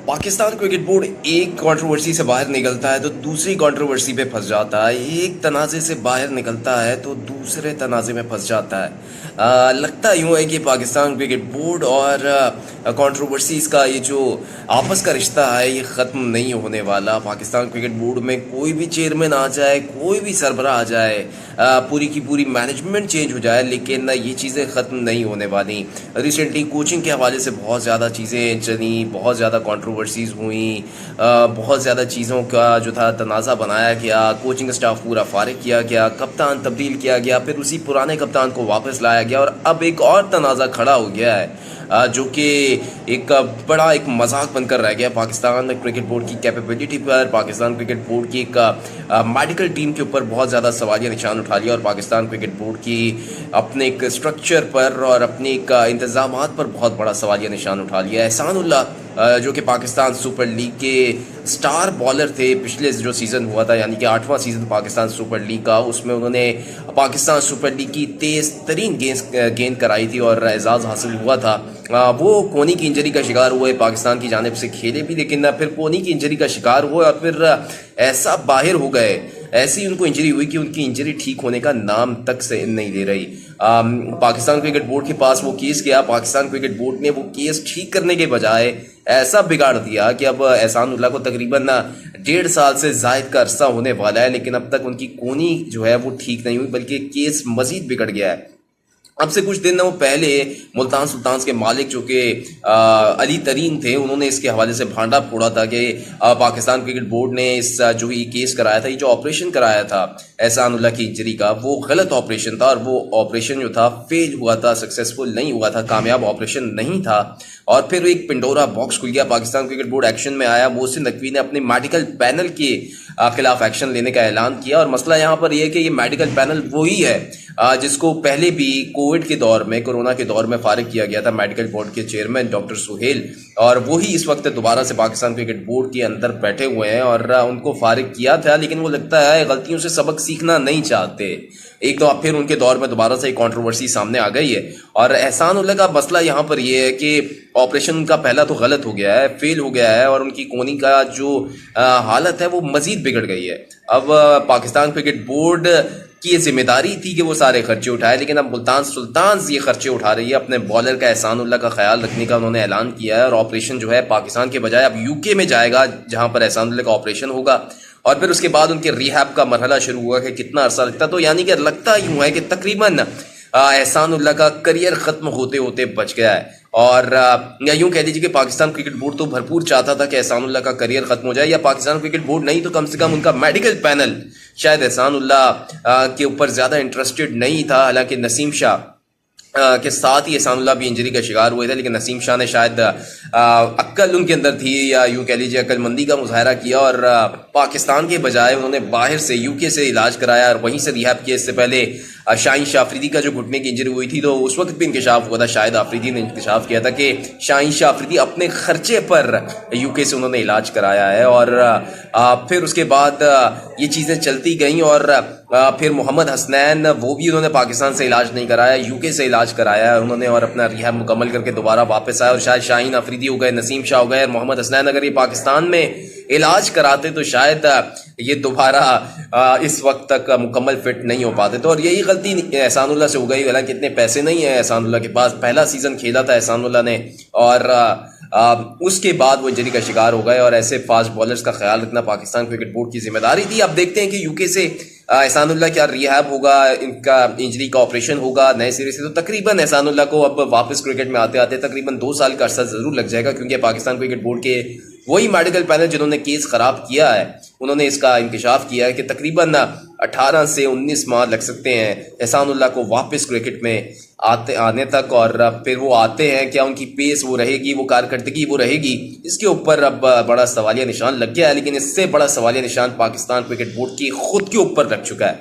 Pakistan cricket board एक controversy से बाहर निकलता है तो दूसरी कंट्रोवर्सी पे फंस जाता है, एक तनाज़े से बाहर निकलता है तो दूसरे तनाज़े में फंस जाता है। लगता यूँ है कि पाकिस्तान क्रिकेट बोर्ड और कंट्रोवर्सीज़ का ये जो आपस का रिश्ता है ये ख़त्म नहीं होने वाला। पाकिस्तान क्रिकेट बोर्ड में कोई भी चेयरमैन आ जाए, कोई भी सरबराह आ जाए, पूरी की पूरी मैनेजमेंट चेंज हो जाए, लेकिन ये चीज़ें ख़त्म नहीं होने वाली। रिसेंटली कोचिंग के हवाले से बहुत ज़्यादा चीज़ें चली, बहुत ज़्यादा कंट्रोवर्सीज़ हुई, बहुत ज़्यादा चीज़ों का जो था तनाज़ा बनाया गया, कोचिंग स्टाफ पूरा फारिग किया गया, कप्तान तब्दील किया गया, फिर उसी पुराने कप्तान को वापस लाया गया और अब एक और तनाज़ा खड़ा हो गया है जो कि एक बड़ा एक मजाक बनकर रह गया पाकिस्तान क्रिकेट बोर्ड की कैपेबिलिटी पर। पाकिस्तान क्रिकेट बोर्ड की एक मेडिकल टीम के ऊपर बहुत ज़्यादा सवालिया निशान उठा लिया और पाकिस्तान क्रिकेट बोर्ड की अपने एक स्ट्रक्चर पर और अपने एक इंतज़ामात पर बहुत बड़ा सवालिया निशान उठा लिया। एहसानुल्लाह जो कि पाकिस्तान सुपर लीग के स्टार बॉलर थे, पिछले जो सीज़न हुआ था यानी कि 8वां सीज़न पाकिस्तान सुपर लीग का, उसमें उन्होंने पाकिस्तान सुपर लीग की तेज़ तरीन गेंद कराई थी और एजाज़ हासिल हुआ था। वो कोनी की इंजरी का शिकार हुए, पाकिस्तान की जानिब से खेले भी, लेकिन फिर कोनी की इंजरी का शिकार हुए और फिर ऐसा बाहर हो गए, ऐसी उनको इंजरी हुई कि उनकी इंजरी ठीक होने का नाम तक से नहीं ले रही। पाकिस्तान क्रिकेट बोर्ड के पास वो केस गया, पाकिस्तान क्रिकेट बोर्ड ने वो केस ठीक करने के बजाय ऐसा बिगाड़ दिया कि अब एहसानुल्लाह को तकरीबन 1.5 साल से जायद का अरसा होने वाला है, लेकिन अब तक उनकी कोनी जो है वो ठीक नहीं हुई, बल्कि केस मजीद बिगड़ गया है। अब से कुछ दिन वो पहले मुल्तान सुल्तान्स के मालिक जो कि अली तरीन थे, उन्होंने इसके हवाले से भांडा फोड़ा था कि पाकिस्तान क्रिकेट बोर्ड ने इस जो ये केस कराया था, ये जो ऑपरेशन कराया था एहसानुल्लाह की इंजरी का, वो गलत ऑपरेशन था और वो ऑपरेशन जो था फेल हुआ था, सक्सेसफुल नहीं हुआ था, कामयाब ऑपरेशन नहीं था। और फिर एक पिंडोरा बॉक्स खुल गया, पाकिस्तान क्रिकेट बोर्ड एक्शन में आया। मोहसिन नकवी ने अपने मेडिकल पैनल के खिलाफ एक्शन लेने का ऐलान किया और मसला यहाँ पर यह है कि ये मेडिकल पैनल वही है जिसको पहले भी कोविड के दौर में, कोरोना के दौर में फारिग किया गया था मेडिकल बोर्ड के चेयरमैन डॉक्टर सुहेल, और वही इस वक्त दोबारा से पाकिस्तान क्रिकेट बोर्ड के अंदर बैठे हुए हैं और उनको फारिग किया था, लेकिन वो लगता है गलतियों से सबक सीखना नहीं चाहते। एक तो फिर उनके दौर में दोबारा से एक कंट्रोवर्सी सामने आ गई है और एहसानुल्लाह का मसला यहाँ पर यह है कि ऑपरेशन का पहला तो गलत हो गया है, फेल हो गया है और उनकी कोनी का जो हालत है वो मजीद बिगड़ गई है। अब पाकिस्तान क्रिकेट बोर्ड की ये जिम्मेदारी थी कि वो सारे खर्चे उठाए, लेकिन अब मुल्तान सुल्तान्स ये खर्चे उठा रही है। अपने बॉलर का एहसानुल्लाह का ख्याल रखने का उन्होंने ऐलान किया है और ऑपरेशन जो है पाकिस्तान के बजाय अब यूके में जाएगा, जहां पर एहसानुल्लाह का ऑपरेशन होगा और फिर उसके बाद उनके रिहैब का मरहला शुरू हुआ कि कितना अरसा लगता। तो यानी कि लगता यूँ है कि तकरीबन एहसानुल्लाह का करियर ख़त्म होते होते बच गया है। और या यूँ कह लीजिए कि पाकिस्तान क्रिकेट बोर्ड तो भरपूर चाहता था कि एहसानुल्लाह का करियर ख़त्म हो जाए, या पाकिस्तान क्रिकेट बोर्ड नहीं तो कम से कम उनका मेडिकल पैनल शायद एहसानुल्लाह के ऊपर ज़्यादा इंटरेस्टेड नहीं था। हालांकि नसीम शाह के साथ ही एहसानुल्लाह भी इंजरी का शिकार हुए थे, लेकिन नसीम शाह ने शायद अक्ल उनके अंदर थी या यूँ कह लीजिए अक्लमंदी का मुजाहरा किया और पाकिस्तान के बजाय उन्होंने बाहर से यूके से इलाज कराया और वहीं से रिहैब किया। इससे पहले शाहीन शाह अफरीदी का जो घुटने की इंजरी हुई थी तो उस वक्त भी इंकशाफ हुआ था, शायद अफरीदी ने इंकशाफ किया था कि शाहीन शाह अफरीदी अपने खर्चे पर यूके से उन्होंने इलाज कराया है। और फिर उसके बाद ये चीज़ें चलती गईं और फिर मोहम्मद हसनैन, वो भी उन्होंने पाकिस्तान से इलाज नहीं कराया, यूके से इलाज कराया है उन्होंने और अपना रिहैब मुकम्मल करके दोबारा वापस आए। और शायद शाहीन अफरीदी हो गए, नसीम शाह हो गए और मोहम्मद हसनैन अगर ये पाकिस्तान में इलाज कराते तो शायद ये दोबारा इस वक्त तक मुकम्मल फिट नहीं हो पाते। तो और यही गलती एहसानुल्लाह से हो गई, हालांकि इतने पैसे नहीं है एहसानुल्लाह के पास। पहला सीज़न खेला था एहसानुल्लाह ने और उसके बाद वो इंजरी का शिकार हो गए और ऐसे फास्ट बॉलर्स का ख्याल रखना पाकिस्तान क्रिकेट बोर्ड की जिम्मेदारी थी। अब देखते हैं कि यूके से एहसानुल्लाह क्या रिहैब होगा, इनका इंजरी का ऑपरेशन होगा नए सिरे से, तो तकरीबन एहसानुल्लाह को अब वापस क्रिकेट में आते आते तकरीबन 2 साल का अरसा ज़रूर लग जाएगा, क्योंकि पाकिस्तान क्रिकेट बोर्ड के वही मेडिकल पैनल जिन्होंने केस ख़राब किया है उन्होंने इसका इंकशाफ किया है कि तकरीबन 18 से 19 माह लग सकते हैं एहसानुल्लाह को वापस क्रिकेट में आने तक। और फिर वो आते हैं, क्या उनकी पेस वो रहेगी, वो कारकर्दगी वो रहेगी, इसके ऊपर अब बड़ा सवालिया निशान लग गया है। लेकिन इससे बड़ा सवालिया निशान पाकिस्तान क्रिकेट बोर्ड की खुद के ऊपर लग चुका है।